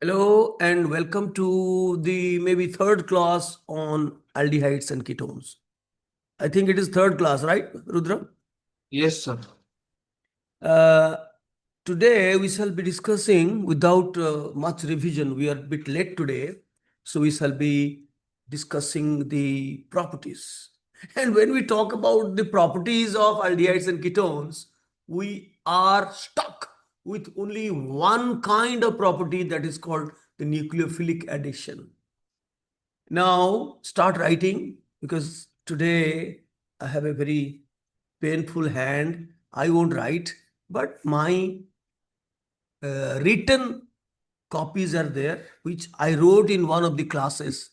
Hello and welcome to the maybe third class on aldehydes and ketones. I think it is third class, right, Rudra? Yes, sir. Uh, Today we shall be discussing without much revision. We are a bit late today, so we shall be discussing the properties. And when we talk about the properties of aldehydes and ketones, we are stuck with only one kind of property that is called the nucleophilic addition. Now start writing because today I have a very painful hand. I won't write, but my written copies are there, which I wrote in one of the classes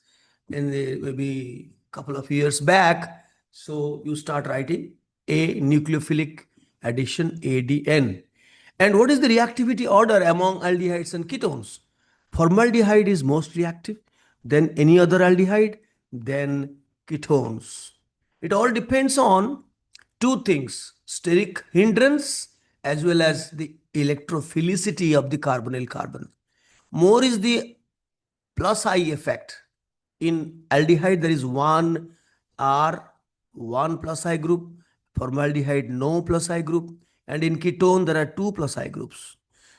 in the, maybe couple of years back. So you start writing a nucleophilic addition ADN. And what is the reactivity order among aldehydes and ketones? Formaldehyde is most reactive, then any other aldehyde, then ketones. It all depends on two things: steric hindrance as well as the electrophilicity of the carbonyl carbon. More is the plus I effect. In aldehyde, there is one R, one plus I group, formaldehyde, no plus I group, and in ketone, there are two plus I groups.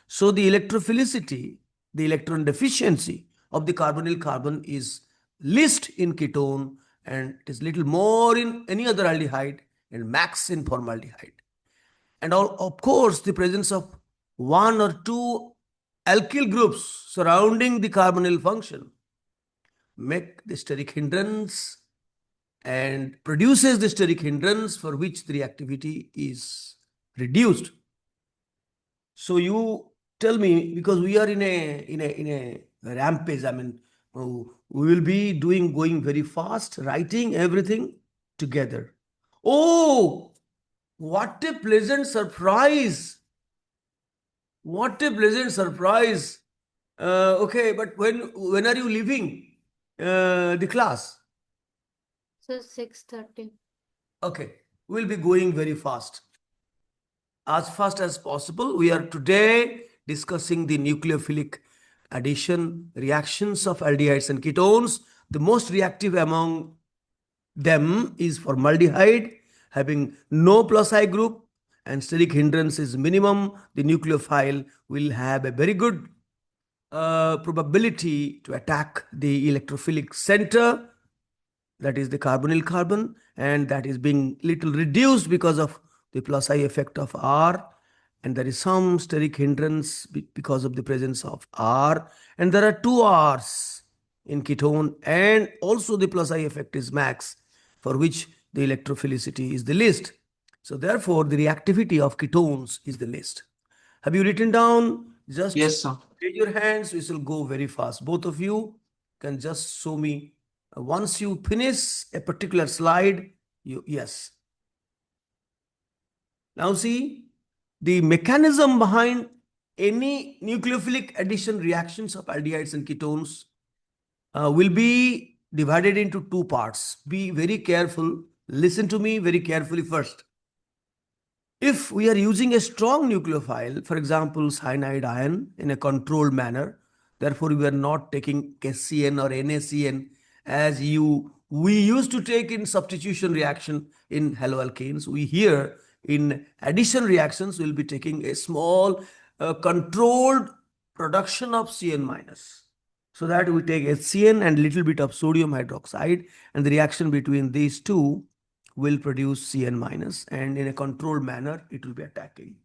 So the electrophilicity, the electron deficiency of the carbonyl carbon is least in ketone and it is little more in any other aldehyde and max in formaldehyde. And all, of course, the presence of one or two alkyl groups surrounding the carbonyl function make the steric hindrance and produces the steric hindrance for which the reactivity is reduced. So you tell me, because we are in a rampage. I mean, we will be going very fast, writing everything together. Oh, what a pleasant surprise! What a pleasant surprise! Okay, but when are you leaving the class? So 6:30. Okay, we'll be going very fast. As fast as possible. We are today discussing the nucleophilic addition reactions of aldehydes and ketones. The most reactive among them is formaldehyde, having no plus I group, and steric hindrance is minimum. The nucleophile will have a very good probability to attack the electrophilic center, that is the carbonyl carbon, and that is being little reduced because of the plus I effect of R, and there is some steric hindrance because of the presence of R, and there are two R's in ketone, and also the plus I effect is max, for which the electrophilicity is the least. So therefore, the reactivity of ketones is the least. Have you written down? Just Yes, sir. raise your hands. We shall go very fast. Both of you can just show me. Once you finish a particular slide, yes. Now see, the mechanism behind any nucleophilic addition reactions of aldehydes and ketones will be divided into two parts. Be very careful. Listen to me very carefully first. If we are using a strong nucleophile, for example, cyanide ion in a controlled manner, therefore we are not taking SCN or NaCN as we used to take in substitution reaction in haloalkanes. We here in addition reactions will be taking a small controlled production of CN minus. So that we take HCN and little bit of sodium hydroxide, and the reaction between these two will produce Cn minus, and in a controlled manner it will be attacking.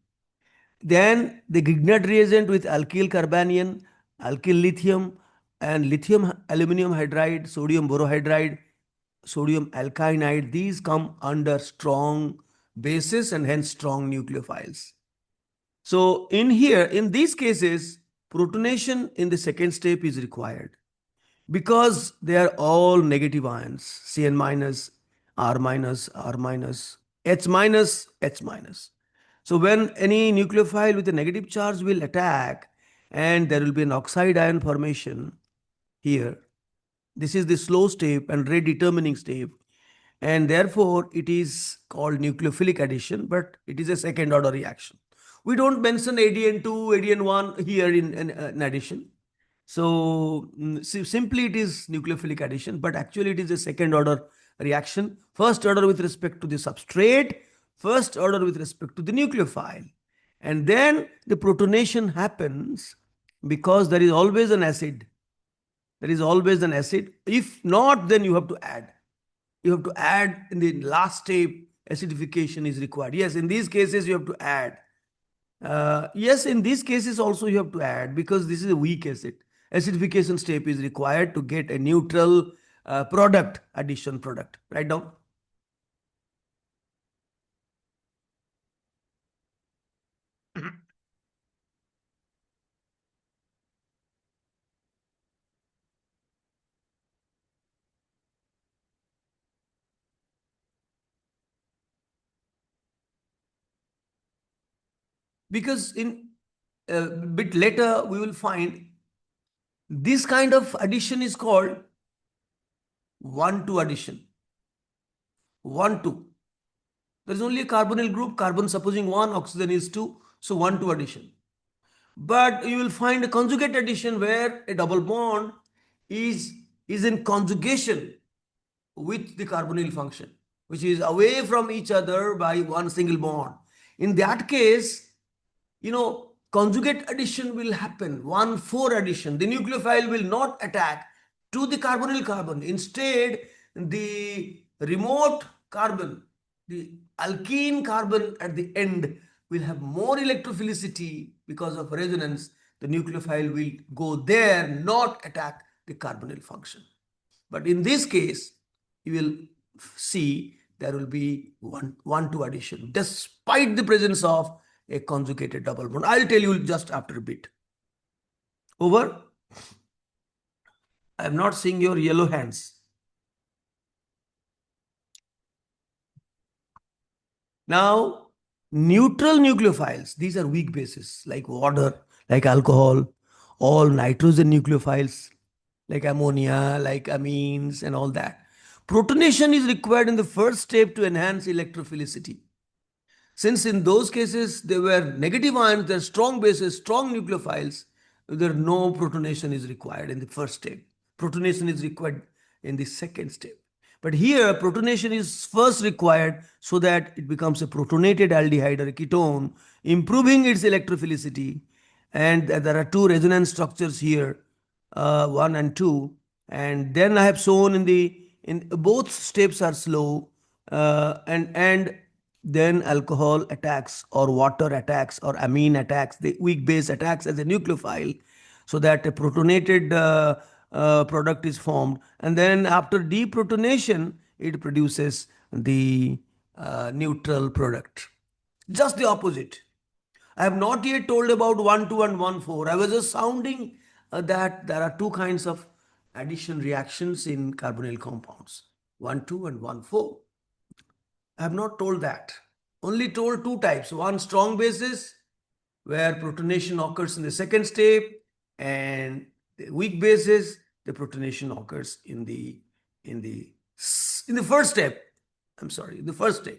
Then the Grignard reagent with alkyl carbanion, alkyl lithium, and lithium aluminum hydride, sodium borohydride, sodium alkynide, these come under strong bases and hence strong nucleophiles. So in here, in these cases, protonation in the second step is required because they are all negative ions: Cn minus, R minus, R minus, H minus, H minus. So when any nucleophile with a negative charge will attack, and there will be an oxide ion formation here. This is the slow step and rate determining step, and therefore it is called nucleophilic addition, but it is a second order reaction. We don't mention ADN2, ADN1 here in addition. So simply it is nucleophilic addition, but actually it is a second order reaction. First order with respect to the substrate, first order with respect to the nucleophile. And then the protonation happens because there is always an acid. There is always an acid. If not, then you have to add. You have to add in the last step, acidification is required. Yes, in these cases you have to add. Yes, in these cases also you have to add because this is a weak acid. Acidification step is required to get a neutral product, addition product. Write down. Because in a bit later we will find this kind of addition is called 1,2 addition. 1,2. There is only a carbonyl group, carbon supposing 1, oxygen is 2, so 1,2 addition. But you will find a conjugate addition where a double bond is in conjugation with the carbonyl function, which is away from each other by one single bond. In that case, conjugate addition will happen, 1,4 addition. The nucleophile will not attack to the carbonyl carbon. Instead, the remote carbon, the alkene carbon at the end will have more electrophilicity because of resonance. The nucleophile will go there, not attack the carbonyl function. But in this case, you will see there will be 1,2 addition despite the presence of a conjugated double bond. I'll tell you just after a bit. Over. I am not seeing your yellow hands. Now, neutral nucleophiles, these are weak bases like water, like alcohol, all nitrogen nucleophiles like ammonia, like amines and all that. Protonation is required in the first step to enhance electrophilicity. Since in those cases they were negative ions, they're strong bases, strong nucleophiles, there no protonation is required in the first step. Protonation is required in the second step. But here protonation is first required so that it becomes a protonated aldehyde or a ketone, improving its electrophilicity. And there are two resonance structures here, 1 and 2. And then I have shown in both steps are slow, and then alcohol attacks or water attacks or amine attacks, the weak base attacks as a nucleophile, so that a protonated product is formed. And then after deprotonation, it produces the neutral product. Just the opposite. I have not yet told about 1,2 and 1,4. I was just sounding that there are two kinds of addition reactions in carbonyl compounds, 1,2 and 1,4. I have not told that. Only told two types. One, strong bases, where protonation occurs in the second step, and the weak bases, the protonation occurs in the first step. I'm sorry, the first step.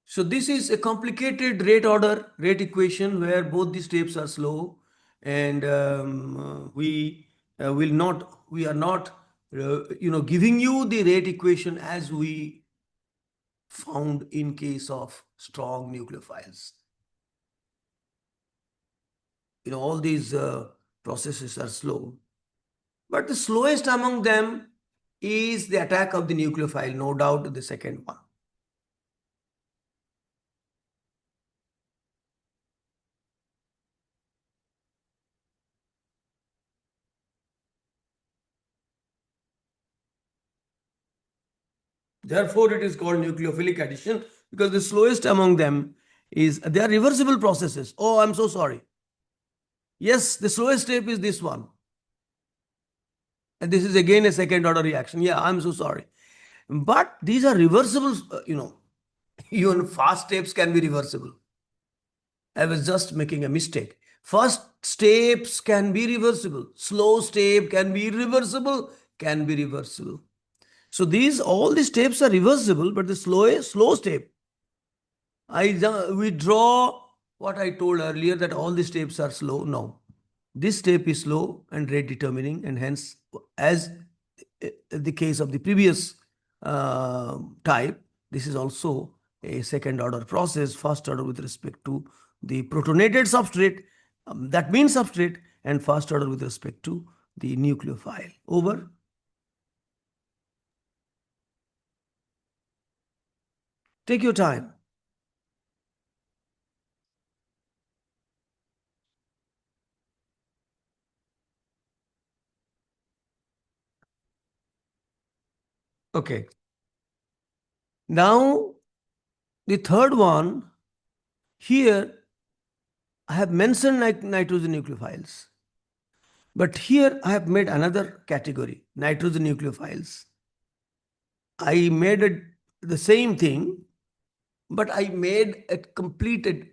So this is a complicated rate equation where both the steps are slow, and we are not giving you the rate equation as we found in case of strong nucleophiles. All these processes are slow, but the slowest among them is the attack of the nucleophile, no doubt the second one. Therefore, it is called nucleophilic addition because the slowest among them is, they are reversible processes. Oh, I'm so sorry. Yes, the slowest step is this one. And this is again a second order reaction. Yeah, I'm so sorry. But these are reversible, even fast steps can be reversible. I was just making a mistake. First steps can be reversible. Slow step can be irreversible, can be reversible. So all these steps are reversible, but the slow step. We draw what I told earlier, that all the steps are slow. No, this step is slow and rate determining, and hence, as the case of the previous type, this is also a second order process, first order with respect to the protonated substrate, that means substrate, and first order with respect to the nucleophile. Over. Take your time. Okay. Now, the third one, here I have mentioned nitrogen nucleophiles. But here I have made another category, nitrogen nucleophiles. I made the same thing, but I made a completed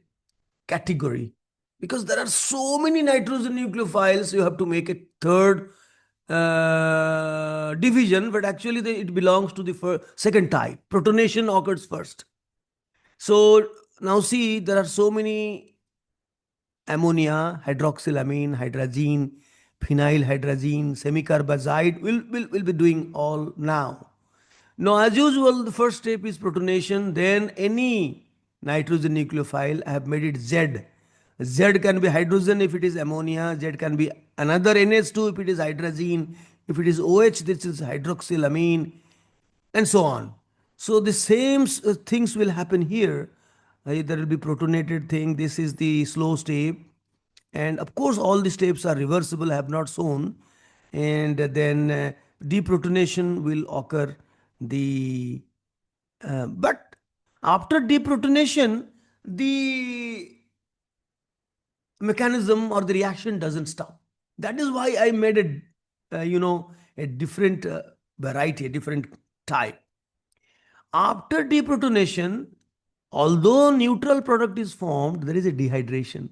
category, because there are so many nitrogen nucleophiles. You have to make a third division, but actually it belongs to the second type. Protonation occurs first. So now see, there are so many: ammonia, hydroxylamine, hydrazine, phenyl hydrazine, semicarbazide. We'll be doing all now. Now, as usual, the first step is protonation, then any nitrogen nucleophile. I have made it Z. Z can be hydrogen if it is ammonia, Z can be another NH2 if it is hydrazine, if it is OH, this is hydroxylamine, and so on. So the same things will happen here. There will be protonated thing. This is the slow step, and of course all the steps are reversible. I have not shown, and then deprotonation will occur. But after deprotonation, the mechanism or the reaction doesn't stop. That is why I made a different variety, a different type. After deprotonation, although neutral product is formed, there is a dehydration,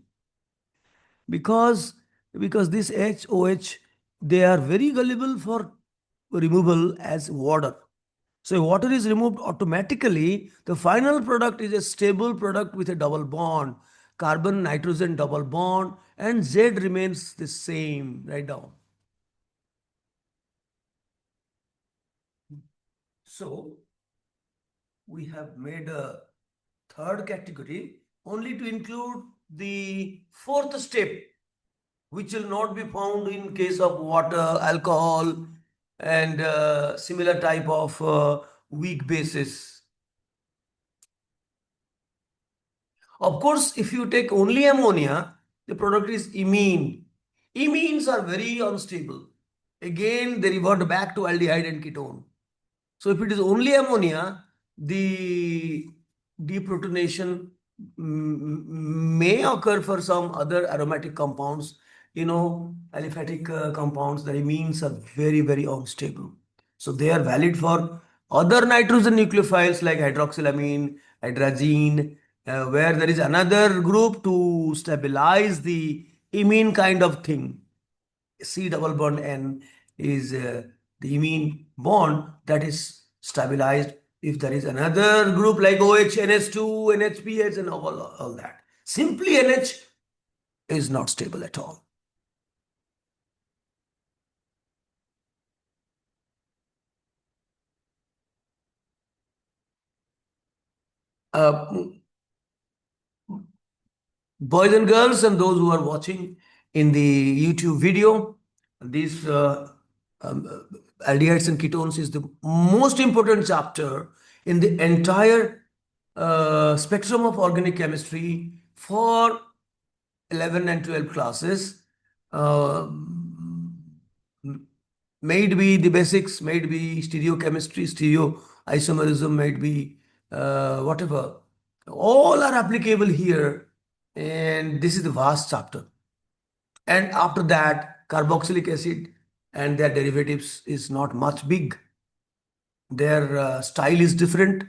because this HOH, they are very gullible for removal as water. So if water is removed automatically, the final product is a stable product with a double bond, carbon nitrogen double bond, and Z remains the same. Write down. So we have made a third category only to include the fourth step, which will not be found in case of water, alcohol, and similar type of weak bases. Of course, if you take only ammonia, the product is imine. Imines are very unstable. Again, they revert back to aldehyde and ketone. So if it is only ammonia, the deprotonation may occur for some other aromatic compounds. Aliphatic compounds, the amines are very, very unstable. So they are valid for other nitrogen nucleophiles like hydroxylamine, hydrazine, where there is another group to stabilize the imine kind of thing. C double bond N is the imine bond that is stabilized if there is another group like OH, NH2, NHPH, and all that. Simply NH is not stable at all. Uh, Boys and girls, and those who are watching in the YouTube video, these aldehydes and ketones is the most important chapter in the entire spectrum of organic chemistry for 11 and 12 classes. May it be the basics, may it be stereochemistry, stereoisomerism, may it be whatever. All are applicable here, and this is the vast chapter. And after that, carboxylic acid and their derivatives is not much big. Their style is different.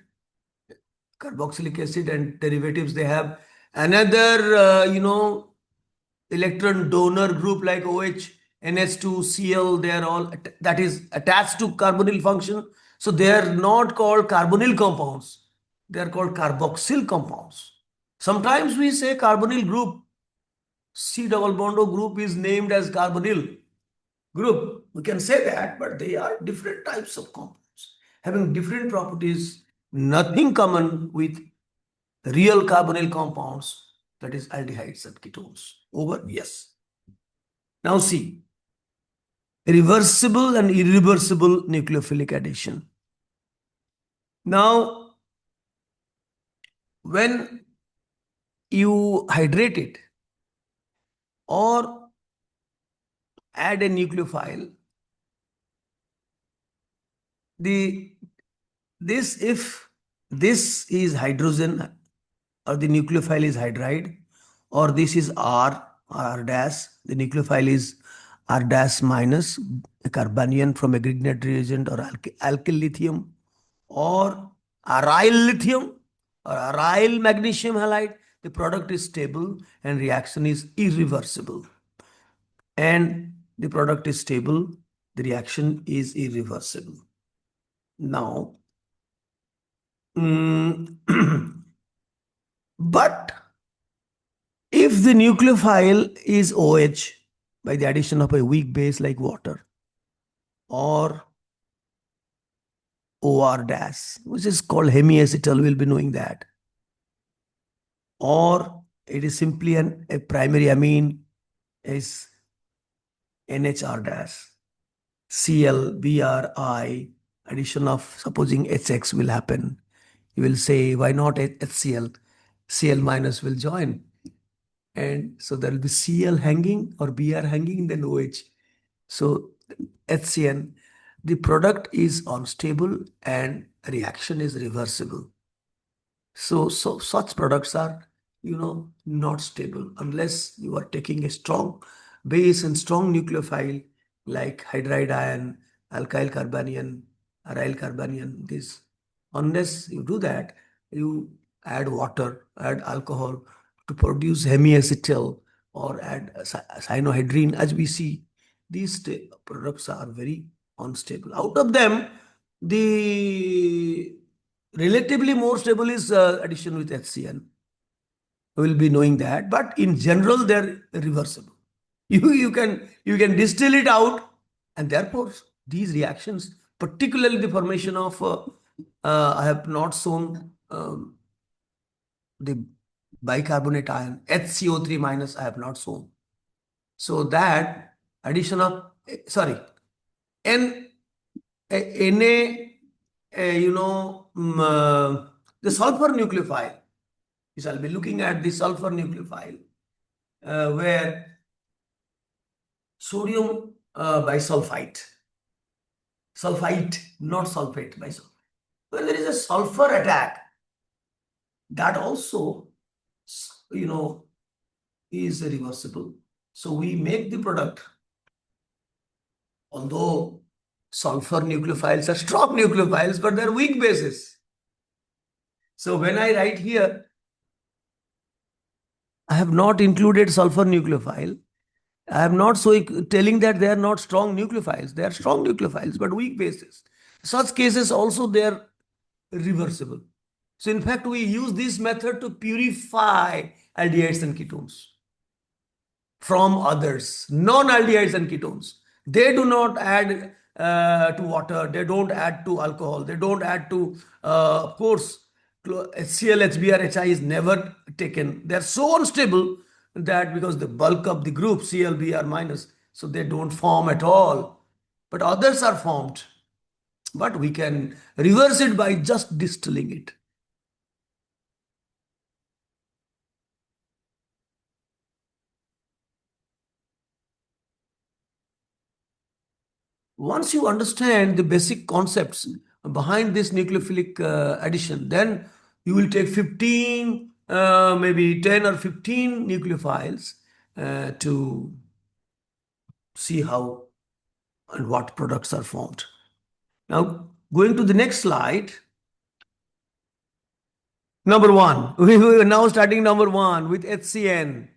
Carboxylic acid and derivatives, they have another, electron donor group like OH, NH2, Cl. They are all that is attached to carbonyl function. So they are not called carbonyl compounds. They are called carboxyl compounds. Sometimes we say carbonyl group. C double bond O group is named as carbonyl group. We can say that, but they are different types of compounds having different properties, nothing common with real carbonyl compounds, that is aldehydes and ketones. Over? Yes. Now see, reversible and irreversible nucleophilic addition. Now, when you hydrate it or add a nucleophile, the this if this is hydrogen or the nucleophile is hydride, or this is R dash, the nucleophile is R dash minus a carbanion from a Grignard reagent or alkyl lithium or aryl lithium or aryl magnesium halide, the product is stable and reaction is irreversible. And the product is stable, the reaction is irreversible. Now, but if the nucleophile is OH by the addition of a weak base like water or OR dash, which is called hemiacetal, we'll be knowing that, or it is simply a primary amine is NHR dash, Cl, Bri, addition of supposing HX will happen. You will say, why not HCl? Cl minus will join. And so there will be Cl hanging or Br hanging, then OH. So HCN, the product is unstable and reaction is reversible. So such products are, not stable unless you are taking a strong base and strong nucleophile like hydride ion, alkyl carbanion, aryl carbanion. This, unless you do that, you add water, add alcohol to produce hemiacetal or add cyanohydrine. As we see, these products are very unstable. Out of them, the relatively more stable is addition with HCN. We will be knowing that, but in general, they're reversible. You can distill it out, and therefore these reactions, particularly the formation of I have not shown the bicarbonate ion HCO3 minus. I have not shown. So that addition of sorry N Na the sulfur nucleophile. Is I'll be looking at the sulfur nucleophile where sodium bisulfite, not sulfate, bisulfite. When there is a sulfur attack, that also, is reversible. So we make the product, although sulfur nucleophiles are strong nucleophiles, but they're weak bases. So when I write here, I have not included sulfur nucleophile. I am not telling that they are not strong nucleophiles. They are strong nucleophiles, but weak bases. Such cases also they are reversible. So in fact, we use this method to purify aldehydes and ketones from others, non-aldehydes and ketones. They do not add to water. They don't add to alcohol. They don't add to, of course, HCl, HBr, HI is never taken. They are so unstable that because the bulk of the group Cl, Br minus, so they don't form at all. But others are formed. But we can reverse it by just distilling it. Once you understand the basic concepts behind this nucleophilic addition, then you will take 15, maybe 10 or 15 nucleophiles to see how and what products are formed. Now, going to the next slide. Number one, we are now starting number one with HCN,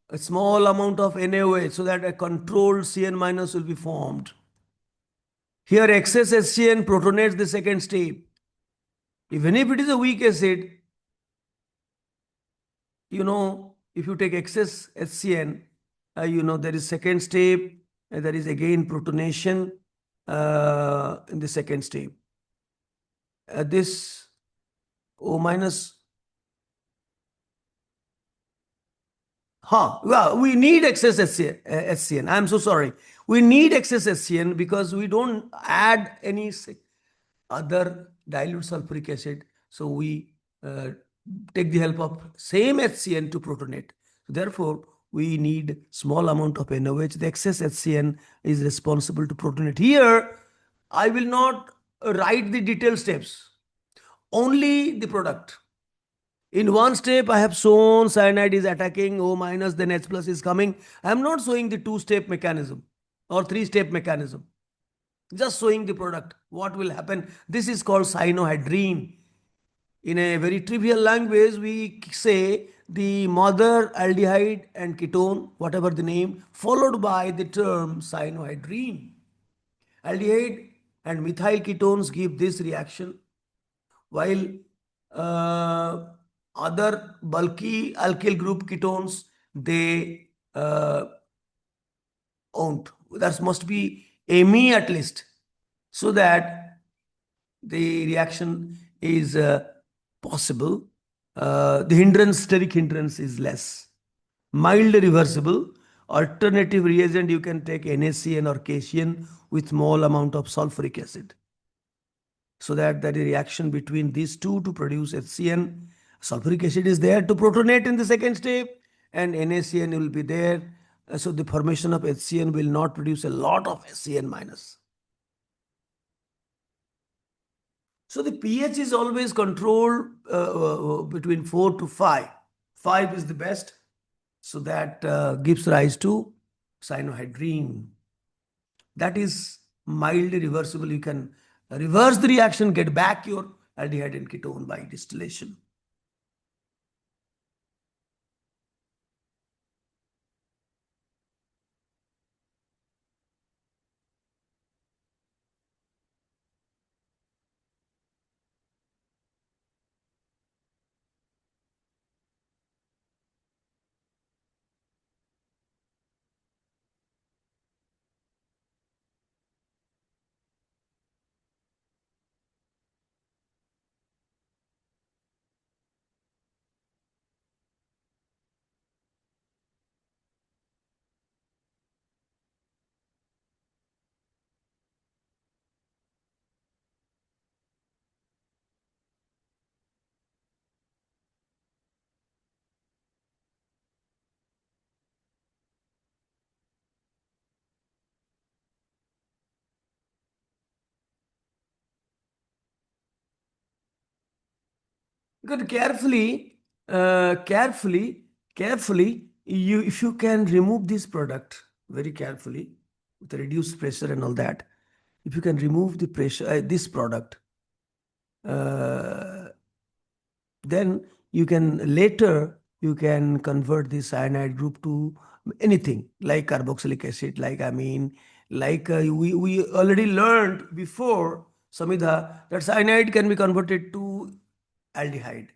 a small amount of NaOH so that a controlled Cn minus will be formed. Here excess HCN protonates the second step. Even if it is a weak acid, if you take excess HCN, there is second step, there is again protonation in the second step. This O minus, well, we need excess HCN. I'm so sorry. We need excess HCN because we don't add any other dilute sulfuric acid. So we take the help of same HCN to protonate. Therefore, we need small amount of NOH. The excess HCN is responsible to protonate. Here, I will not write the detailed steps, only the product. In one step, I have shown cyanide is attacking O minus, then H plus is coming. I am not showing the two-step mechanism or three-step mechanism. Just showing the product. What will happen? This is called cyanohydrine. In a very trivial language, we say the mother aldehyde and ketone, whatever the name, followed by the term cyanohydrine. Aldehyde and methyl ketones give this reaction, while uh, other bulky alkyl group ketones, they won't. That must be Ame at least, so that the reaction is possible. The hindrance, steric hindrance is less. Mild reversible. Alternative reagent, you can take NaCN or KCN with small amount of sulfuric acid, so that the reaction between these two to produce HCN. Sulfuric acid is there to protonate in the second step, and NaCN will be there. So the formation of HCN will not produce a lot of HCN minus. So the pH is always controlled between 4 to 5. 5 is the best. So that gives rise to cyanohydrine. That is mildly reversible. You can reverse the reaction, get back your aldehyde and ketone by distillation. Because carefully, if you can remove this product very carefully with reduced pressure and all that, if you can remove the pressure, this product, uh, then you can convert the cyanide group to anything like carboxylic acid, like amine, like we already learned before, Samidha, that cyanide can be converted to aldehyde.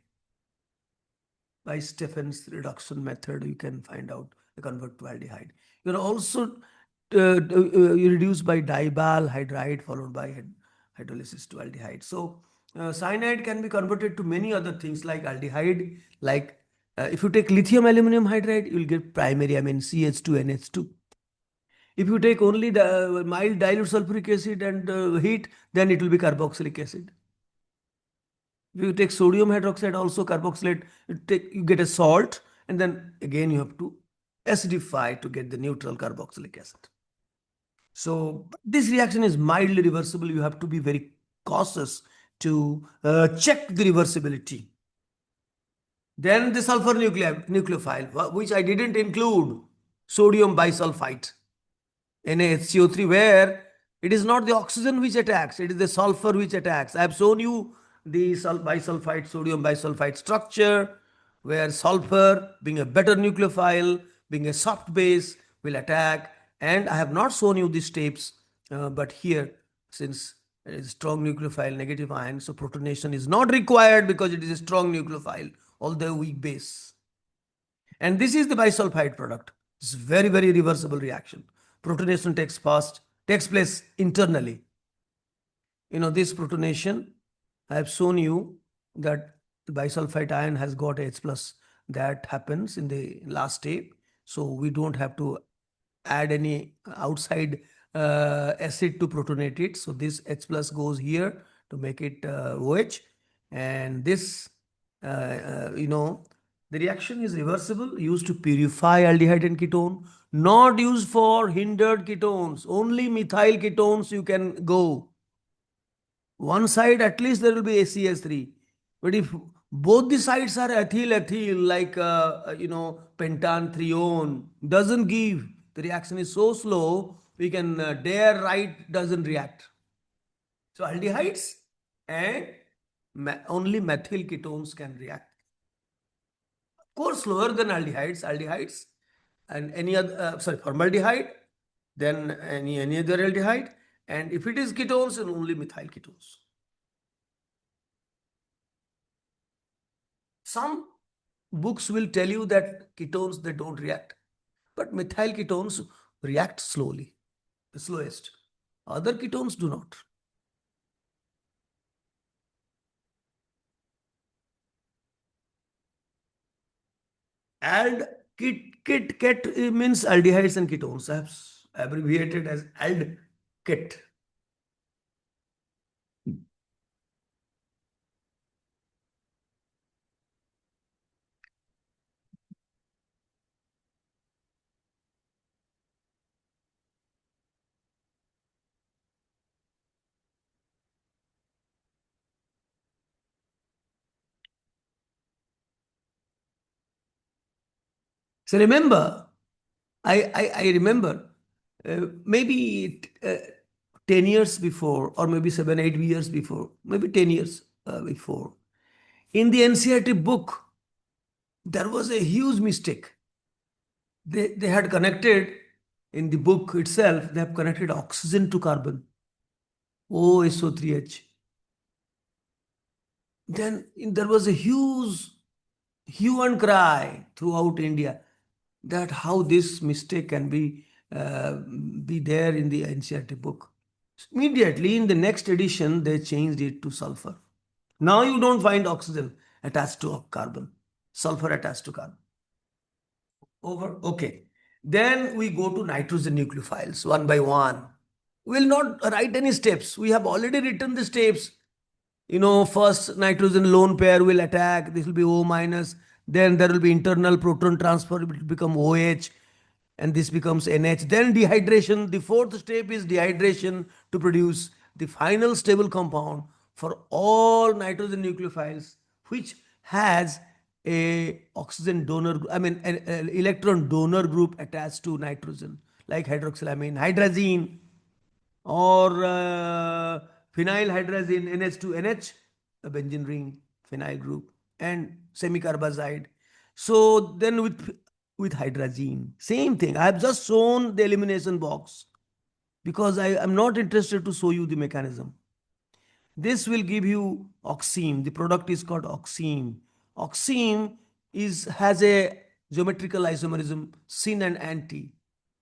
By Stephen's reduction method, you can find out the convert to aldehyde. You can also you reduce by dibyl hydride followed by hydrolysis to aldehyde. So cyanide can be converted to many other things like aldehyde. Like if you take lithium aluminum hydride, you will get primary amine CH2NH2. If you take only the mild dilute sulfuric acid and heat, then it will be carboxylic acid. If you take sodium hydroxide, also carboxylate, you get a salt, and then again you have to acidify to get the neutral carboxylic acid. So this reaction is mildly reversible. You have to be very cautious to check the reversibility. Then the sulfur nucleophile, which I didn't include, sodium bisulfite, NaHCO3, where it is not the oxygen which attacks, it is the sulfur which attacks. I have shown you the bisulfite, sodium bisulfite structure, where sulfur, being a better nucleophile, being a soft base, will attack. And I have not shown you the steps, but here since it is strong nucleophile, negative ion, so protonation is not required because it is a strong nucleophile, although weak base. And this is the bisulfide product. It's very, very reversible reaction. Protonation takes place internally. This protonation, I have shown you that the bisulfite ion has got H plus. That happens in the last step. So we don't have to add any outside acid to protonate it. So this H plus goes here to make it OH. And this, the reaction is reversible, used to purify aldehyde and ketone, not used for hindered ketones. Only methyl ketones you can go. One side at least there will be ACS3. But if both the sides are ethyl, like pentanthreone, doesn't give. The reaction is so slow, we can dare write doesn't react. So aldehydes and only methyl ketones can react. Of course, slower than aldehydes and any other, formaldehyde, then any other aldehyde. And if it is ketones, then only methyl ketones. Some books will tell you that ketones, they don't react, but methyl ketones react slowly, the slowest. Other ketones do not. Ald ket means aldehydes and ketones. I have abbreviated as ald ket. So remember, I remember maybe 10 years before, or maybe 7, 8 years before, maybe 10 years before, in the NCERT book, there was a huge mistake. They had connected, in the book itself, they have connected oxygen to carbon, OSO3H. Then there was a huge hue and cry throughout India that how this mistake can be there in the NCERT book. Immediately in the next edition, they changed it to sulfur. Now you don't find oxygen attached to carbon, sulfur attached to carbon. Over. Okay. Then we go to nitrogen nucleophiles one by one. We'll not write any steps. We have already written the steps. First nitrogen lone pair will attack. This will be O minus. Then there will be internal proton transfer. It will become OH. And this becomes NH. Then dehydration. The fourth step is dehydration to produce the final stable compound for all nitrogen nucleophiles, which has a oxygen donor, an electron donor group attached to nitrogen, like hydroxylamine, hydrazine, or phenylhydrazine, NH2NH, a benzene ring, phenyl group, and semicarbazide. So then with hydrazine, same thing. I have just shown the elimination box because I am not interested to show you the mechanism. This will give you oxime. The product is called oxime. Oxime has a geometrical isomerism, syn and anti.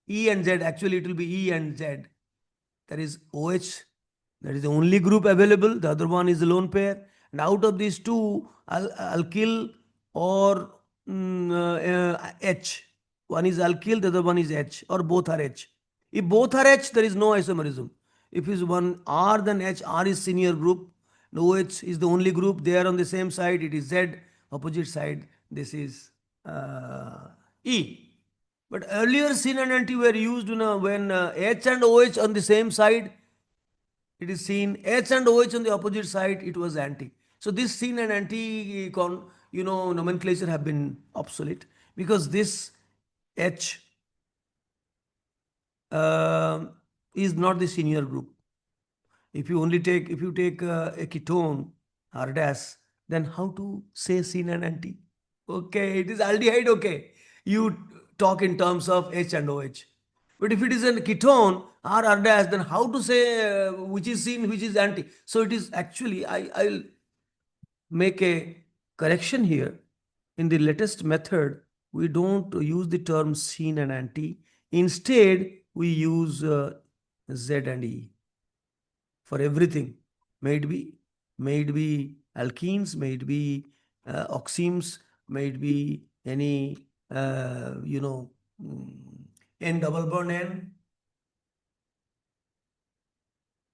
E and Z, actually it will be E and Z. There is OH, that is the only group available. The other one is the lone pair. And out of these two, alkyl or H. One is alkyl, the other one is H, or both are H. If both are H, there is no isomerism. If is one R, then H, R is senior group. OH is the only group. They are on the same side. It is Z, opposite side. This is E. But earlier syn and anti were used when H and OH on the same side, it is syn. H and OH on the opposite side, it was anti. So this syn and anti nomenclature have been obsolete because this H is not the senior group. If you take a ketone, R dash, then how to say syn and anti? Okay, it is aldehyde. Okay, you talk in terms of H and OH. But if it is a ketone or dash, then how to say which is syn, which is anti? So it is actually, I'll make a correction here. In the latest method, we don't use the term syn and anti. Instead, we use Z and E for everything. May it be, may it be alkenes, may it be oximes, may it be any, mm, N double bond N,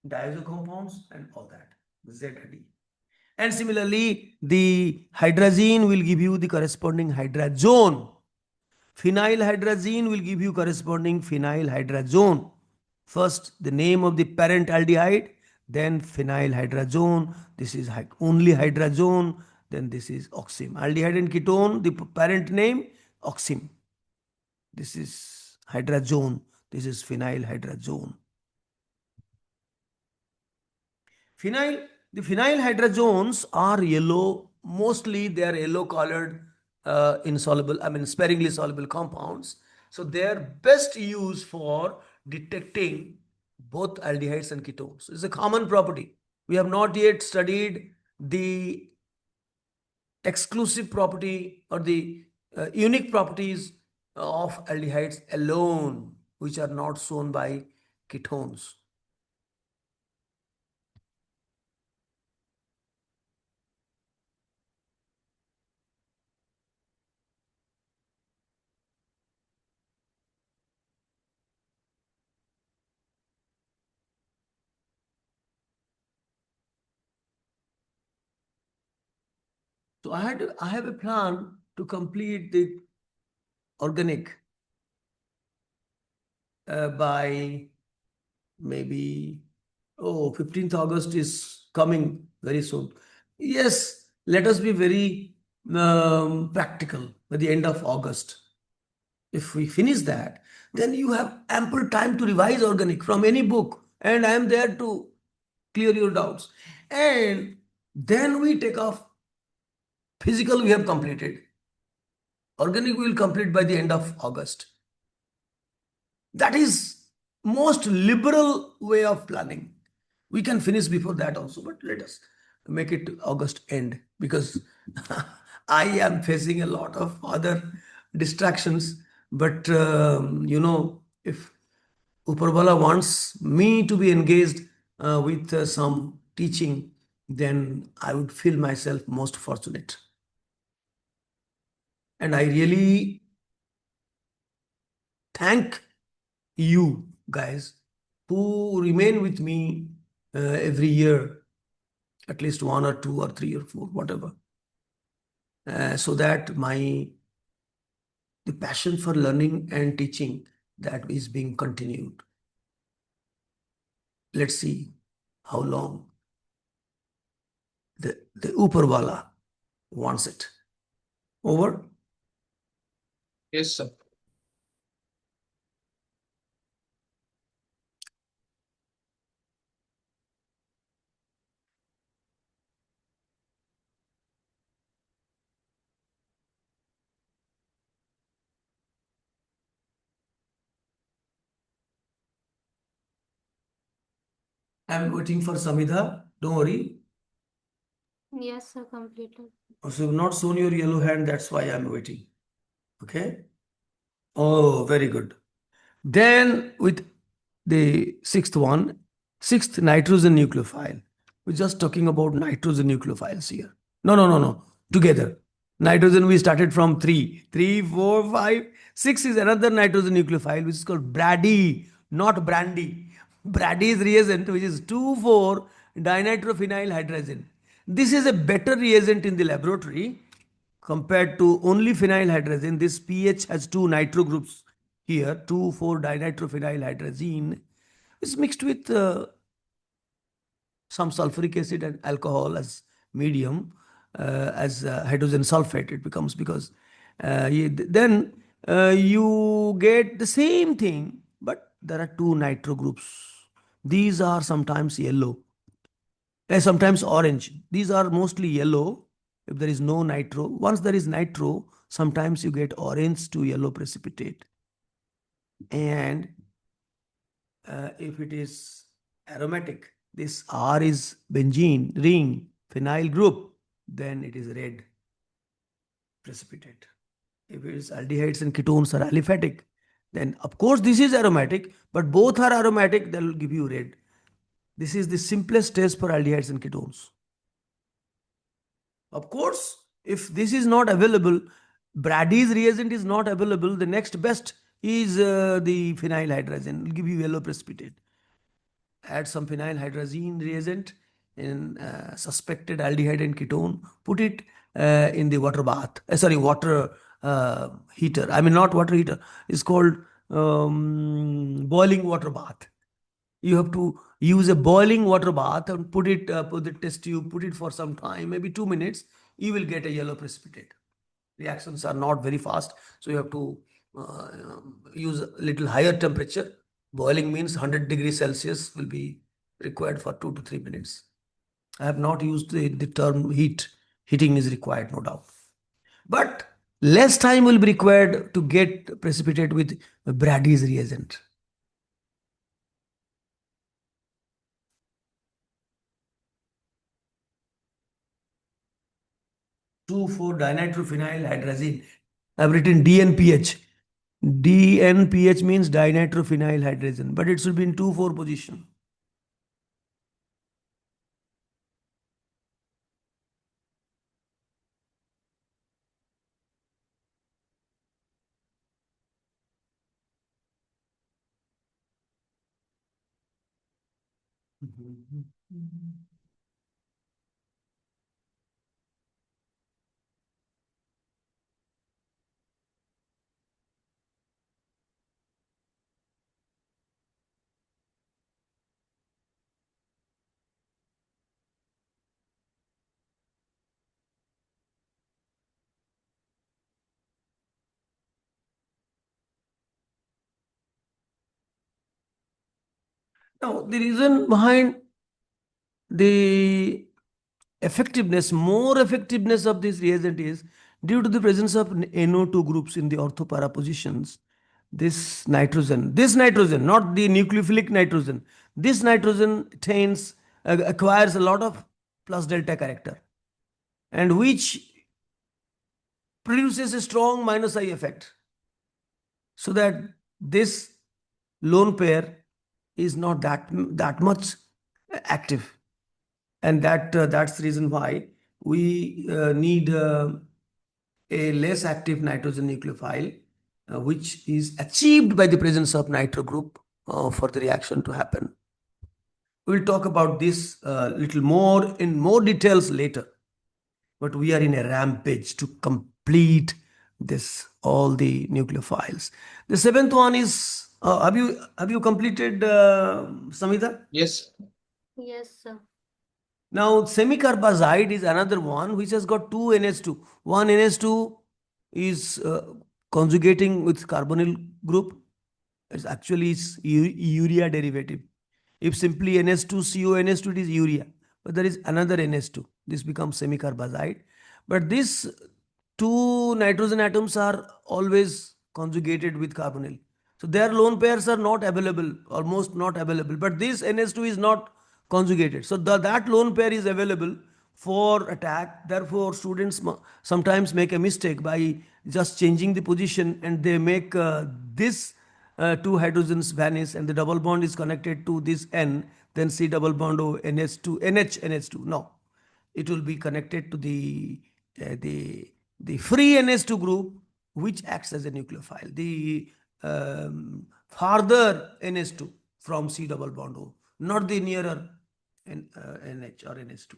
diazo compounds, and all that, Z and E. And similarly, the hydrazine will give you the corresponding hydrazone. Phenylhydrazine will give you corresponding phenylhydrazone. First, the name of the parent aldehyde, then phenylhydrazone. This is only hydrazone, then this is oxime. Aldehyde and ketone, the parent name, oxime. This is hydrazone, this is phenylhydrazone. Phenyl, the phenyl hydrogens are yellow. Mostly they are yellow colored, insoluble, I mean sparingly soluble compounds. So they are best used for detecting both aldehydes and ketones. It's a common property. We have not yet studied the exclusive property or the unique properties of aldehydes alone, which are not shown by ketones. So I have a plan to complete the organic by maybe, 15th August is coming very soon. Yes, let us be very practical by the end of August. If we finish that, then you have ample time to revise organic from any book, and I am there to clear your doubts. And then we take off. Physical we have completed. Organic we will complete by the end of August. That is most liberal way of planning. We can finish before that also, but let us make it August end, because I am facing a lot of other distractions. But if Uparbala wants me to be engaged with some teaching, then I would feel myself most fortunate. And I really thank you guys who remain with me every year, at least 1 or 2 or 3 or 4, whatever, so that the passion for learning and teaching, that is being continued. Let's see how long the Uparwala wants it. Over. Yes, sir. I'm waiting for Samidha. Don't worry. Yes, sir, completed. So you've not shown your yellow hand, that's why I'm waiting. Okay. Oh, very good. Then with the sixth nitrogen nucleophile. We're just talking about nitrogen nucleophiles here. No. Together. Nitrogen we started from three. Three, four, five. Six is another nitrogen nucleophile which is called Brady, not brandy. Brady's reagent, which is 2,4 dinitrophenylhydrazine. This is a better reagent in the laboratory compared to only phenylhydrazine. This pH has two nitro groups here, 2,4 dinitrophenylhydrazine. It's mixed with some sulfuric acid and alcohol as medium, as hydrogen sulfate it becomes, because then you get the same thing, but there are two nitro groups. These are sometimes yellow, sometimes orange. These are mostly yellow if there is no nitro. Once there is nitro, sometimes you get orange to yellow precipitate. And if it is aromatic, this R is benzene, ring, phenyl group, then it is red precipitate. If it is aldehydes and ketones are aliphatic, then of course this is aromatic, but both are aromatic, that will give you red. This is the simplest test for aldehydes and ketones. Of course, if this is not available, Brady's reagent is not available, the next best is the phenyl hydrazine, will give you yellow precipitate. Add some phenyl hydrazine reagent in suspected aldehyde and ketone, put it in the water bath, water heater. I mean, not water heater, it's called boiling water bath. You have to use a boiling water bath and put the test tube, put it for some time, maybe 2 minutes, you will get a yellow precipitate. Reactions are not very fast, so you have to use a little higher temperature. Boiling means 100 degrees Celsius will be required for 2 to 3 minutes. I have not used the term heat. Heating is required, no doubt. But less time will be required to get precipitate with Brady's reagent. 2,4-dinitrophenyl hydrazine. I've written DNPH. DNPH means dinitrophenyl hydrazine, but it should be in 2,4 position. Now, the reason behind the more effectiveness of this reagent is due to the presence of NO2 groups in the orthopara positions. This nitrogen, not the nucleophilic nitrogen, this nitrogen acquires a lot of plus delta character, and which produces a strong minus I effect, so that this lone pair is not that much active, and that's the reason why we need a less active nitrogen nucleophile, which is achieved by the presence of nitro group for the reaction to happen. We'll talk about this little more in more details later, but we are in a rampage to complete this all the nucleophiles. The seventh one is have you completed, Samita? Yes. Yes, sir. Now, semicarbazide is another one which has got two NH2. One NH2 is conjugating with carbonyl group. It's actually urea derivative. If simply NH2CO NH2, it is urea. But there is another NH2. This becomes semicarbazide. But these two nitrogen atoms are always conjugated with carbonyl. So their lone pairs are not available, almost not available. But this NH2 is not conjugated. So that lone pair is available for attack. Therefore, students sometimes make a mistake by just changing the position, and they make this two hydrogens vanish, and the double bond is connected to this N, then C double bond O NH2, NH2. No, it will be connected to the free NH2 group, which acts as a nucleophile. The farther NH2 from C double bond O, not the nearer NH or NH2.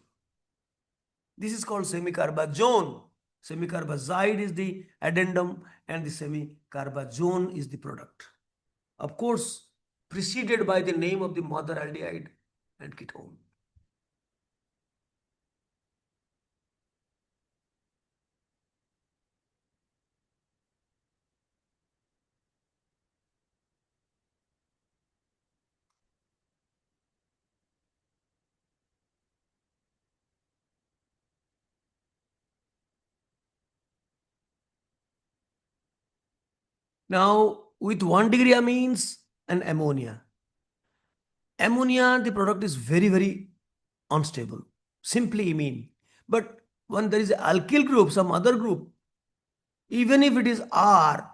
This is called semicarbazone. Semicarbazide is the addendum, and the semicarbazone is the product. Of course, preceded by the name of the mother aldehyde and ketone. Now, with 1 degree amines and ammonia, Ammonia, the product is very, very unstable, simply imine. But when there is an alkyl group, some other group, even if it is R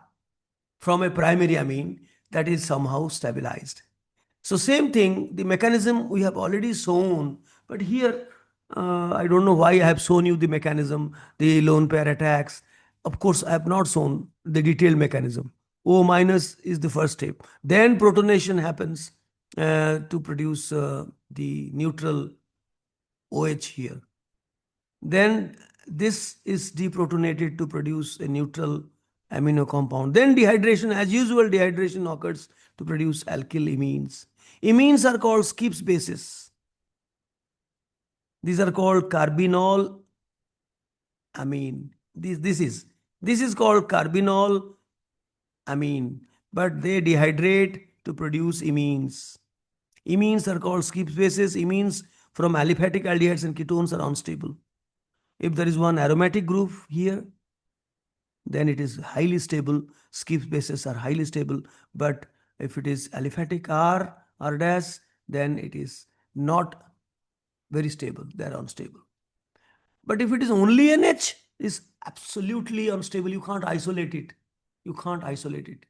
from a primary amine, that is somehow stabilized. So same thing, the mechanism we have already shown, but here I don't know why I have shown you the mechanism, the lone pair attacks. Of course, I have not shown the detailed mechanism. O minus is the first step. Then protonation happens to produce the neutral OH here. Then this is deprotonated to produce a neutral amino compound. Then dehydration, as usual, dehydration occurs to produce alkyl amines. Amines are called Skipp's bases. These are called carbinol amine. This is called carbinol amine, but they dehydrate to produce amines. Amines are called Skipp's bases. Amines from aliphatic aldehydes and ketones are unstable. If there is one aromatic group here, then it is highly stable. Skipp's bases are highly stable. But if it is aliphatic R dash, then it is not very stable. They are unstable. But if it is only an H, is absolutely unstable. You can't isolate it. You can't isolate it.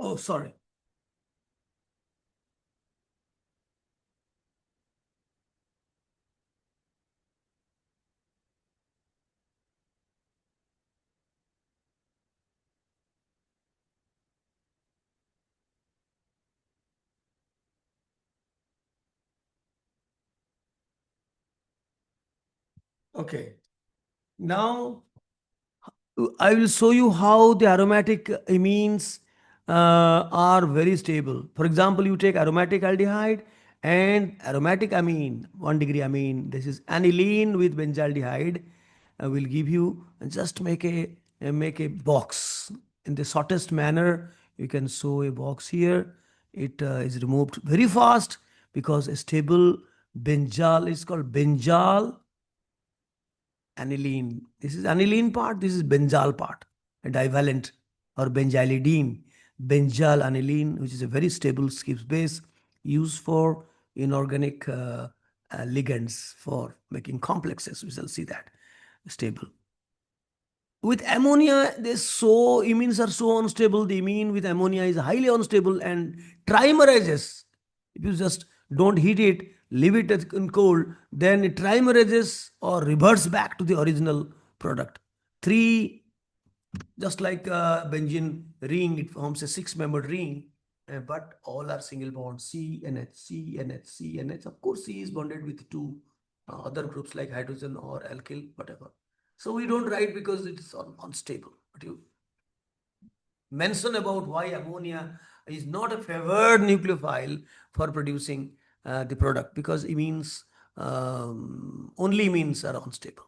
Oh, sorry. Okay. Now I will show you how the aromatic amines are very stable. For example, you take aromatic aldehyde and aromatic amine, 1 degree amine. This is aniline with benzaldehyde. I will give you just make a box in the shortest manner. You can show a box here. It is removed very fast because a stable benzal is called benzal aniline. This is aniline part, this is benzal part, a divalent or benzalidine. Benzal aniline, which is a very stable Skipp's base used for inorganic ligands for making complexes. We shall see that stable. With ammonia, amines are so unstable. The amine with ammonia is highly unstable and trimerizes. If you just don't heat it, leave it in cold, then it trimerizes or reverts back to the original product. Three, just like a benzene ring, it forms a six-membered ring, but all are single bond CNH, CNH, CNH. Of course, C is bonded with two other groups like hydrogen or alkyl, whatever. So we don't write because it is unstable. But you mention about why ammonia is not a favored nucleophile for producing the product because amines only amines are unstable.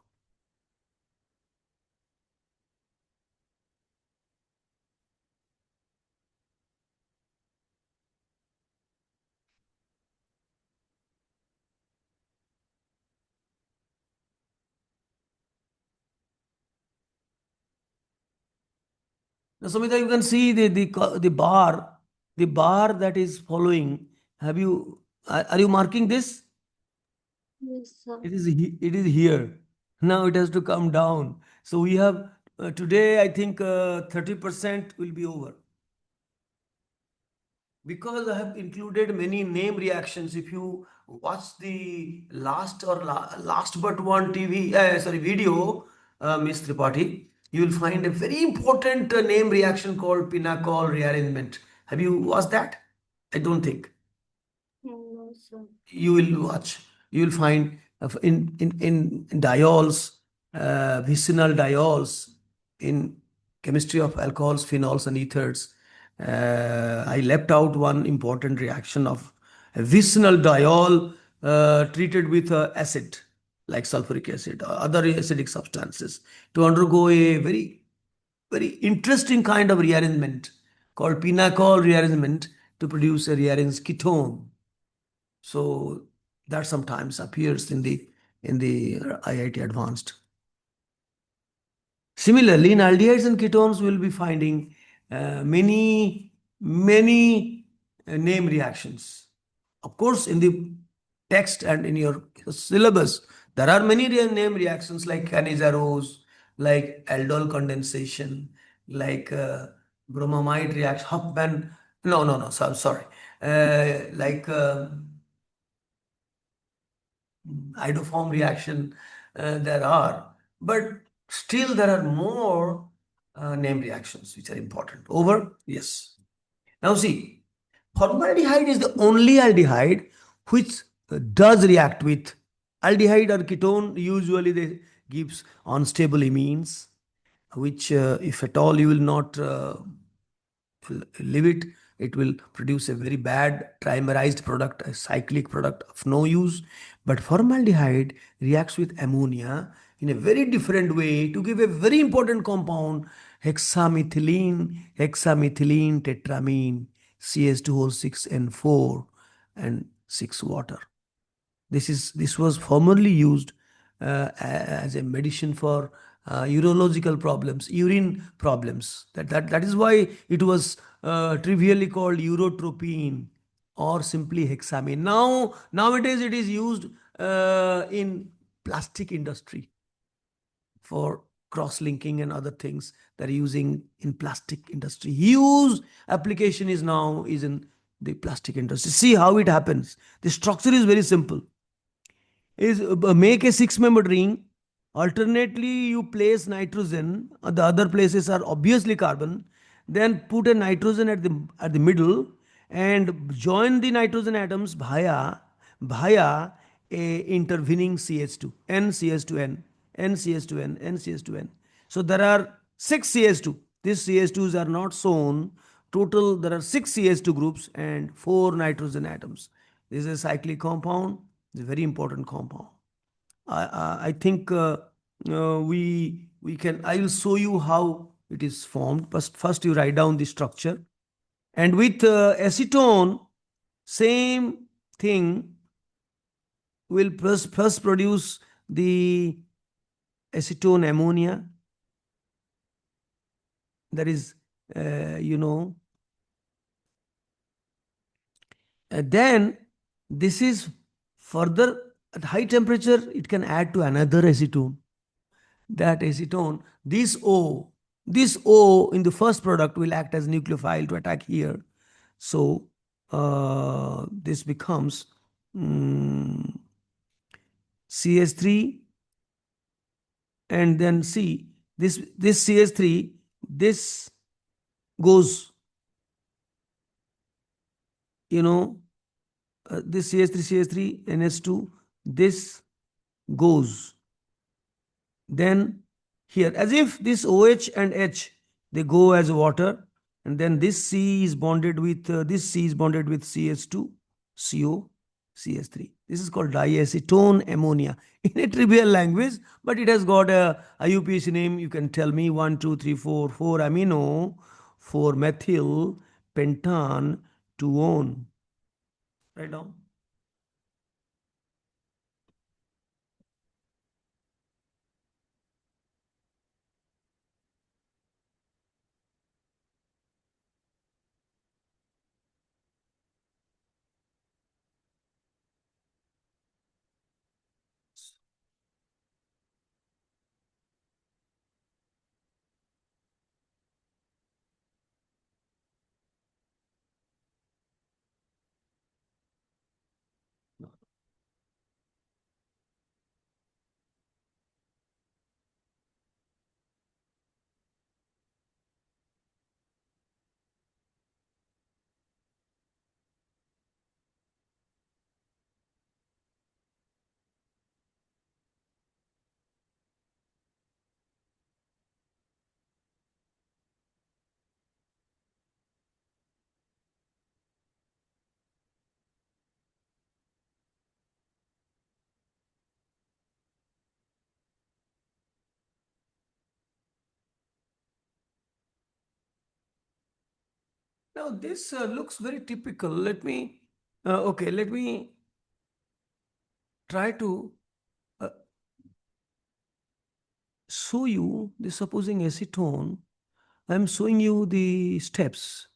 Now, Samita, you can see the bar that is following. Have you are you marking this? Yes, sir. It is here. Now it has to come down. So we have today. I think 30% will be over because I have included many name reactions. If you watch the last but one TV, sorry, video, Miss Tripathi, you will find a very important name reaction called Pinacol rearrangement. Have you watched that? I don't think No, sir. you will watch. You will find in diols, vicinal diols, in chemistry of alcohols, phenols, and ethers. I left out one important reaction of a vicinal diol treated with acid like sulfuric acid or other acidic substances to undergo a very interesting kind of rearrangement called Pinacol rearrangement to produce a rearranged ketone. So that sometimes appears in the IIT Advanced. Similarly, in aldehydes and ketones, we'll be finding many name reactions. Of course, in the text and in your syllabus, there are many name reactions like anisarose, like aldol condensation, like bromamide reaction, Huffman. No, sorry. Like idoform reaction there are, but still there are more name reactions which are important. Over? Yes. Now see, formaldehyde is the only aldehyde which does react with aldehyde or ketone. Usually they gives unstable amines, which if at all you will not leave it, it will produce a very bad trimerized product, a cyclic product of no use. But formaldehyde reacts with ammonia in a very different way to give a very important compound, hexamethylene tetramine, CH2O6N4 and 6 water. This was formerly used as a medicine for urological problems, urine problems. That is why it was trivially called urotropine or simply hexamine. Nowadays it is used in plastic industry for cross-linking and other things that are using in plastic industry. Huge application is in the plastic industry. See how it happens. The structure is very simple. Is make a six-membered ring. Alternately, you place nitrogen. The other places are obviously carbon. Then put a nitrogen at the middle and join the nitrogen atoms via a intervening CH2, NCH2N, NCH2N, NCH2N. So there are six CH2. These CH2s are not shown. Total there are six CH2 groups and four nitrogen atoms. This is a cyclic compound. It's a very important compound. I think we can. I will show you how it is formed. First you write down the structure, and with acetone, same thing will first produce the acetone ammonia. That is, you know, then this is further at high temperature. It can add to another acetone. That acetone, this O in the first product will act as nucleophile to attack here. So this becomes CH3, and then see this CH3, this goes, this CH3 NH2, this goes. Then here, as if this OH and H, they go as water, and then this C is bonded with CH2, CO, CH3. This is called diacetone ammonia in a trivial language, but it has got a IUPAC name. You can tell me 1, 2, 3, 4, 4 amino, 4 methyl, pentan, 2-one. Write down. Now this looks very typical. Let me try to uh, show you the supposing acetone. I'm showing you the steps.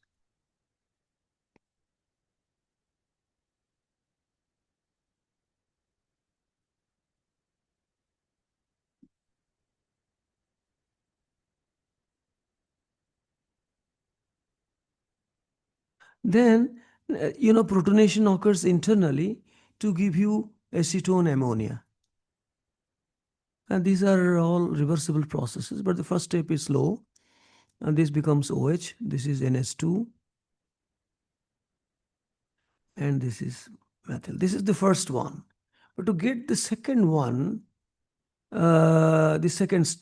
Then, protonation occurs internally to give you acetone ammonia. And these are all reversible processes, but the first step is slow. And this becomes OH. This is NS2. And this is methyl. This is the first one. But to get the second one, the second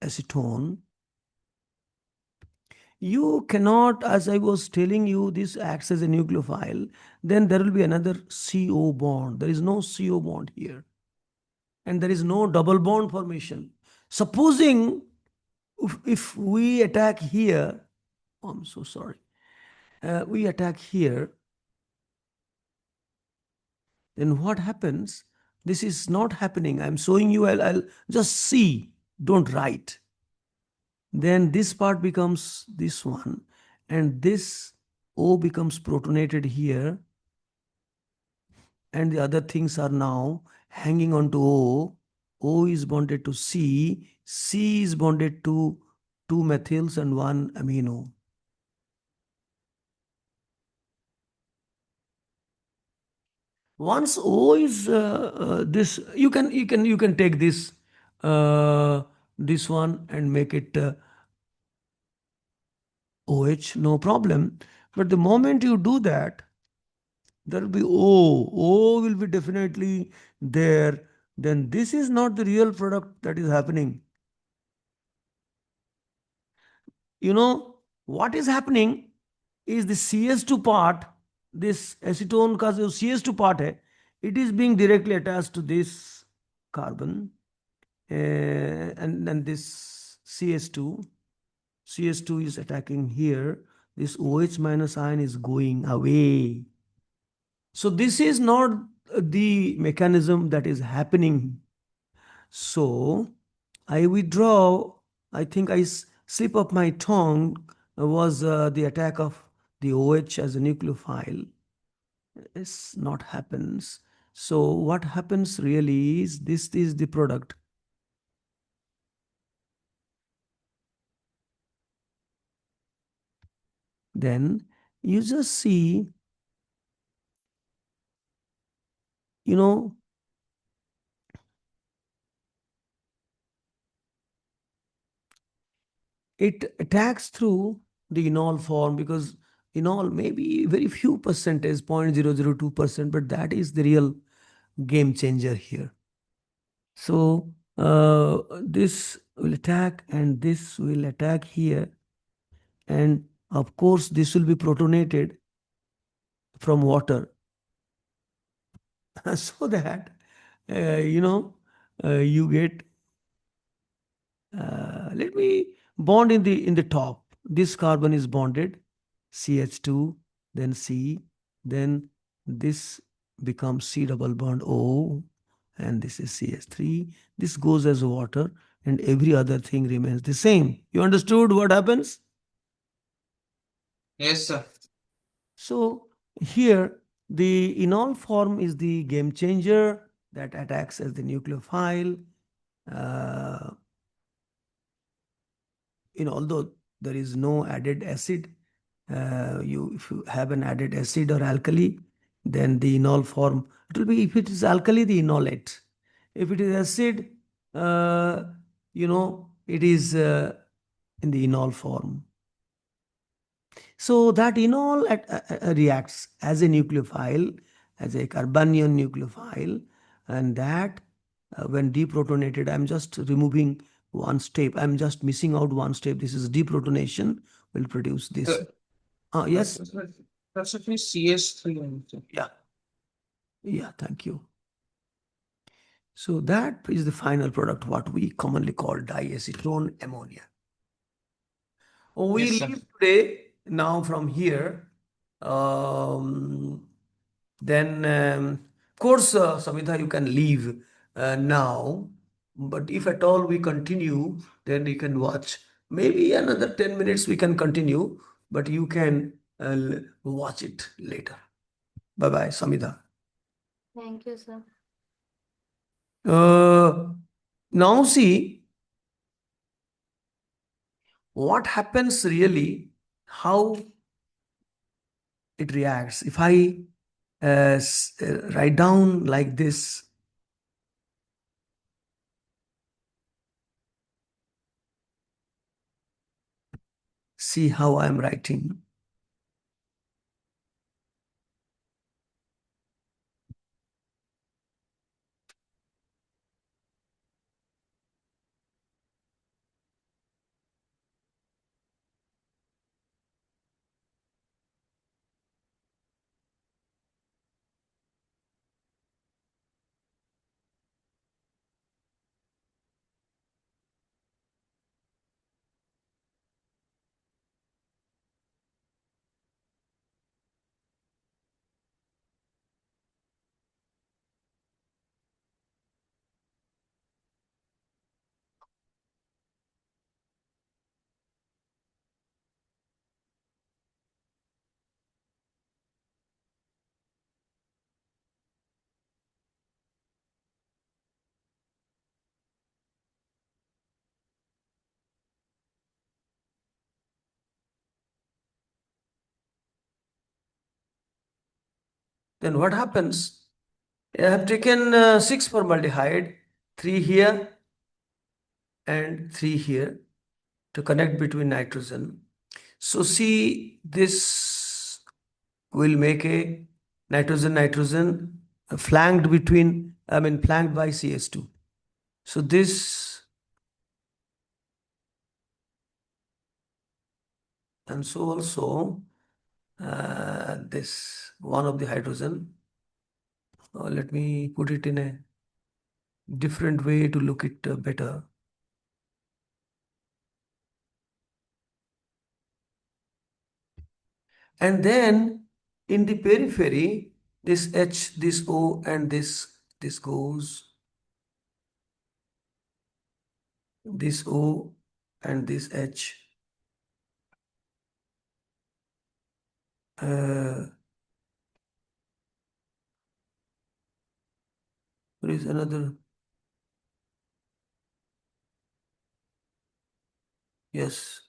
acetone, you cannot, as I was telling you, this acts as a nucleophile, then there will be another CO bond. There is no CO bond here. And there is no double bond formation. Supposing if we attack here, oh, I'm so sorry, we attack here, then what happens? This is not happening. I'm showing you, I'll just see, don't write. Then this part becomes this one, and this O becomes protonated here, and the other things are now hanging on to O. O is bonded to C. C is bonded to two methyls and one amino. Once O is this, you can take this this one and make it OH, no problem. But the moment you do that, there will be O. O will be definitely there. Then this is not the real product that is happening. You know, what is happening is the CS2 part, this acetone का जो CS2 part है, it is being directly attached to this carbon and then this CS2 is attacking here. This OH minus ion is going away. So this is not the mechanism that is happening. So I withdraw. I think I slip up my tongue was the attack of the OH as a nucleophile. It's not happens. So what happens really is this is the product. Then you just see, you know, it attacks through the enol form because enol may be very few percentage, 0.002%, but that is the real game changer here. So this will attack and this will attack here. And of course, this will be protonated from water so that, you get, let me bond in the top. This carbon is bonded, CH2, then C, then this becomes C double bond O, and this is CH3. This goes as water, and every other thing remains the same. You understood what happens? Yes, sir. So here, the enol form is the game changer that attacks as the nucleophile. Uh, although there is no added acid, if you have an added acid or alkali, then the enol form, it will be, if it is alkali, the enolate. If it is acid, it is in the enol form. So that enol reacts as a nucleophile, as a carbanion nucleophile, and that when deprotonated, I'm just removing one step. I'm just missing out one step. This is deprotonation will produce this. Yes? That's actually CS3. Yeah. Yeah, thank you. So that is the final product, what we commonly call diacetone ammonia. We Yes, sir. leave today now from here, then of course, Samita, you can leave now. But if at all we continue, then you can watch. Maybe another 10 minutes we can continue, but you can watch it later. Bye bye, Samita. Thank you, sir. Now see what happens really, how it reacts. If I write down like this, see how I'm writing. Then what happens? I have taken 6 formaldehyde, 3 here and 3 here to connect between nitrogen. So see, this will make a nitrogen flanked between, flanked by CS2. So this, and so also this one of the hydrogen. Let me put it in a different way to look it better. And then in the periphery, this H, this O, and this goes, this O and this H. There is another, yes.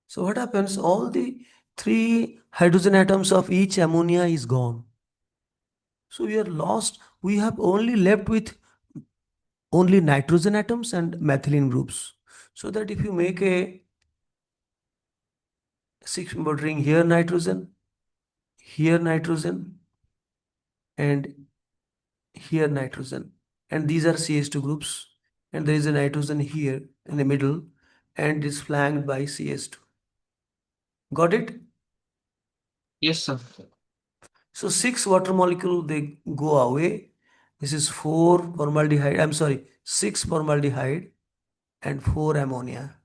So what happens? All the 3 hydrogen atoms of each ammonia is gone. So we are lost. We have only left with only nitrogen atoms and methylene groups. So that if you make a 6-member ring, here nitrogen, and here nitrogen, and these are CH2 groups, and there is a nitrogen here in the middle, and is flanked by CS2. Got it? Yes, sir. So 6 water molecule, they go away. This is 4 formaldehyde, 6 formaldehyde and 4 ammonia.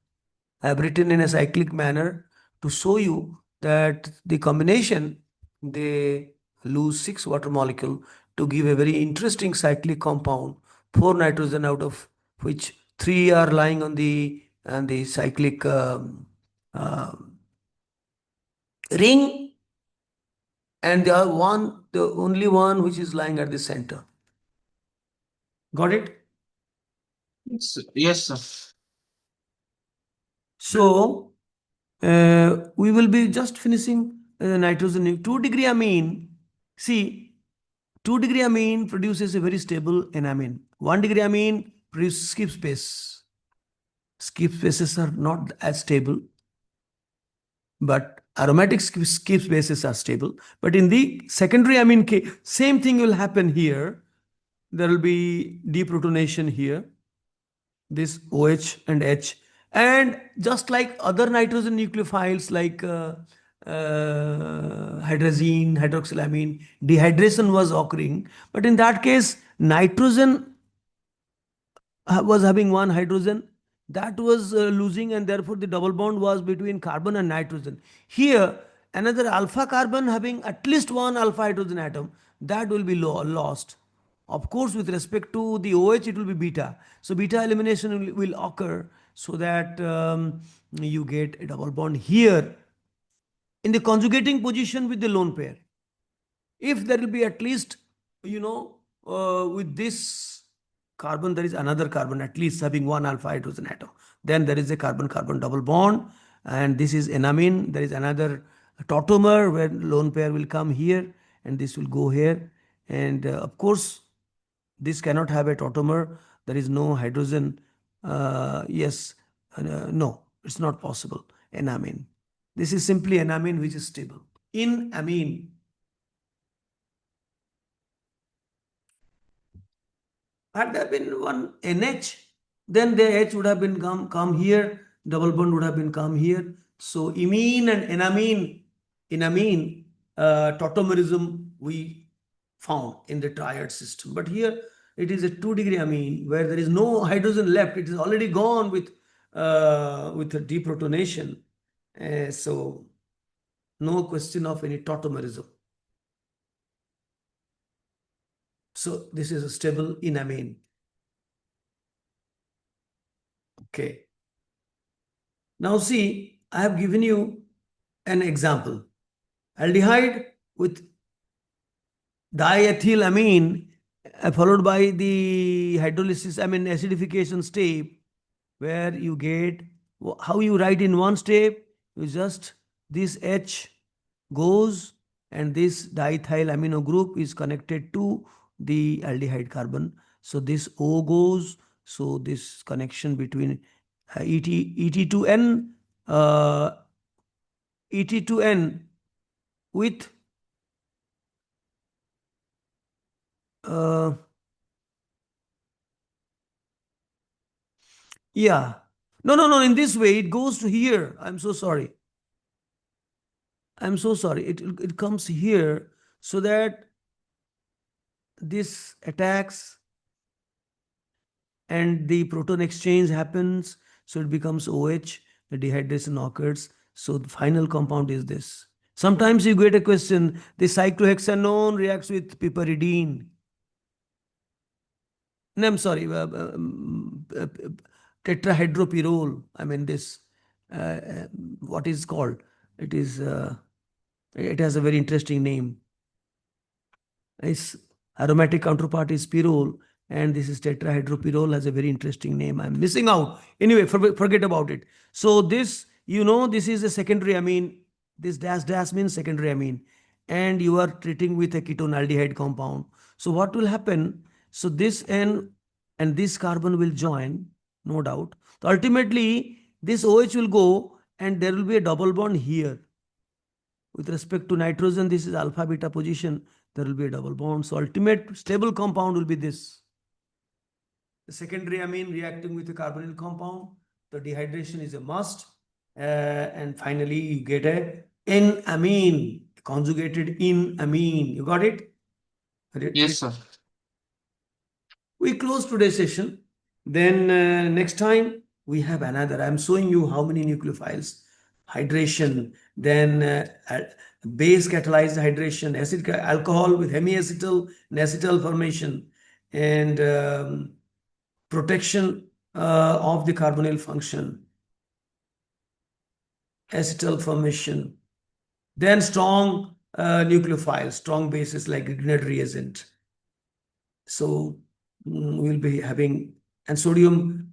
I have written in a cyclic manner to show you that the combination, they lose 6 water molecule to give a very interesting cyclic compound, 4 nitrogen, out of which 3 are lying on the cyclic ring, and the only one which is lying at the center. Got it? Yes, sir. So we will be just finishing nitrogen. 2-degree amine. See, 2-degree amine produces a very stable enamine. 1-degree amine produces skip space. Skip spaces are not as stable, but aromatic skip spaces are stable. But in the secondary amine case, same thing will happen here. There will be deprotonation here, this OH and H. And just like other nitrogen nucleophiles like hydrazine, hydroxylamine, dehydration was occurring. But in that case, nitrogen was having one hydrogen that was losing, and therefore the double bond was between carbon and nitrogen. Here, another alpha carbon having at least one alpha hydrogen atom, that will be lost. Of course, with respect to the OH, it will be beta. So beta elimination will occur, so that you get a double bond here in the conjugating position with the lone pair. If there will be at least, with this carbon, there is another carbon at least having one alpha hydrogen atom, then there is a carbon carbon double bond, and this is enamine. There is another tautomer where lone pair will come here and this will go here, and of course this cannot have a tautomer. There is no hydrogen. Yes, no, it's not possible. Enamine. This is simply enamine which is stable. In amine, had there been one NH, then the H would have been come here, double bond would have been come here. So imine and enamine, tautomerism we found in the triad system. But here it is a 2-degree amine where there is no hydrogen left. It is already gone with a deprotonation. So no question of any tautomerism. So this is a stable enamine. Okay. Now see, I have given you an example. Aldehyde with diethylamine followed by the hydrolysis, acidification step, where you get, how you write in one step, you just, this H goes and this diethyl amino group is connected to the aldehyde carbon. So this O goes, so this connection between ET2N with yeah. No. In this way, it goes to here. I'm so sorry. It comes here, so that this attacks and the proton exchange happens. So it becomes OH. The dehydration occurs. So the final compound is this. Sometimes you get a question, the cyclohexanone reacts with piperidine. No, I'm sorry, tetrahydropyrrole. This, what is called? It is, it has a very interesting name. Its aromatic counterpart is pyrrole, and this is tetrahydropyrrole, has a very interesting name. I'm missing out. Anyway, forget about it. So this, this is a secondary amine. This dash means secondary amine, and you are treating with a ketonaldehyde compound. So what will happen? So this N and this carbon will join, no doubt. So ultimately, this OH will go, and there will be a double bond here. With respect to nitrogen, this is alpha beta position. There will be a double bond. So ultimate stable compound will be this. The secondary amine reacting with a carbonyl compound. The dehydration is a must. And finally, you get a N-amine, conjugated in amine. You got it? Yes, sir. We close today's session. Then next time we have another. I'm showing you how many nucleophiles. Hydration, then base catalyzed hydration, acid alcohol with hemiacetal and acetal formation, and protection of the carbonyl function, acetal formation, then strong nucleophiles, strong bases like Grignard reagent. So we'll be having, and sodium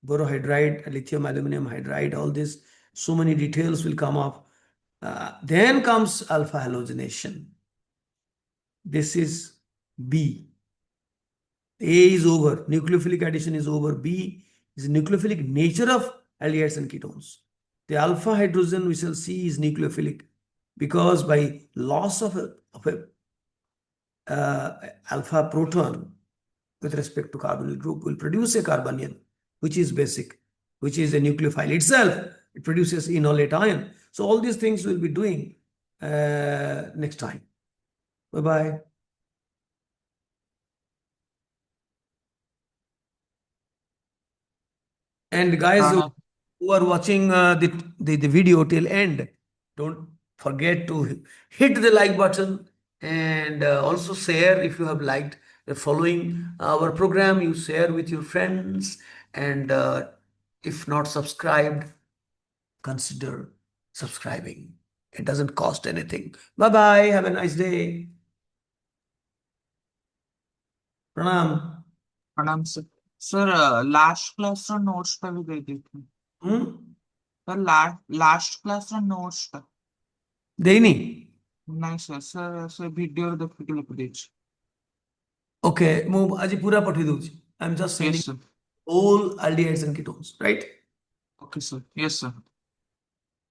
borohydride, lithium aluminum hydride, all this, so many details will come up. Then comes alpha halogenation. This is B. A is over, nucleophilic addition is over. B is nucleophilic nature of aldehydes and ketones. The alpha hydrogen we shall see is nucleophilic, because by loss of a alpha proton with respect to carbonyl group will produce a carbanion, which is basic, which is a nucleophile itself. it produces enolate ion. So all these things we'll be doing next time. Bye-bye. And guys Pranam. who are watching the video till end, don't forget to hit the like button and also share if you have liked following our program. You share with your friends, and if not subscribed, consider subscribing. It doesn't cost anything. Bye bye. Have a nice day. Pranam. Pranam, sir. Sir, last class ର notes ଟା ବି ଦେଇ ଦେଇଥିଲି। Sir, last class ର notes ଟା। ଦେଇନି? ନାଇଁ sir, ସେ ଭିଡିଓରେ ଦେଖିକି ଲେଖିଦେଇଛି। Okay, ମୁଁ ଆଜି ପୁରା ପଠେଇ ଦଉଛି. I'm just Yes, sending sir. all aldehydes and ketones, right? Okay, sir. Yes, sir.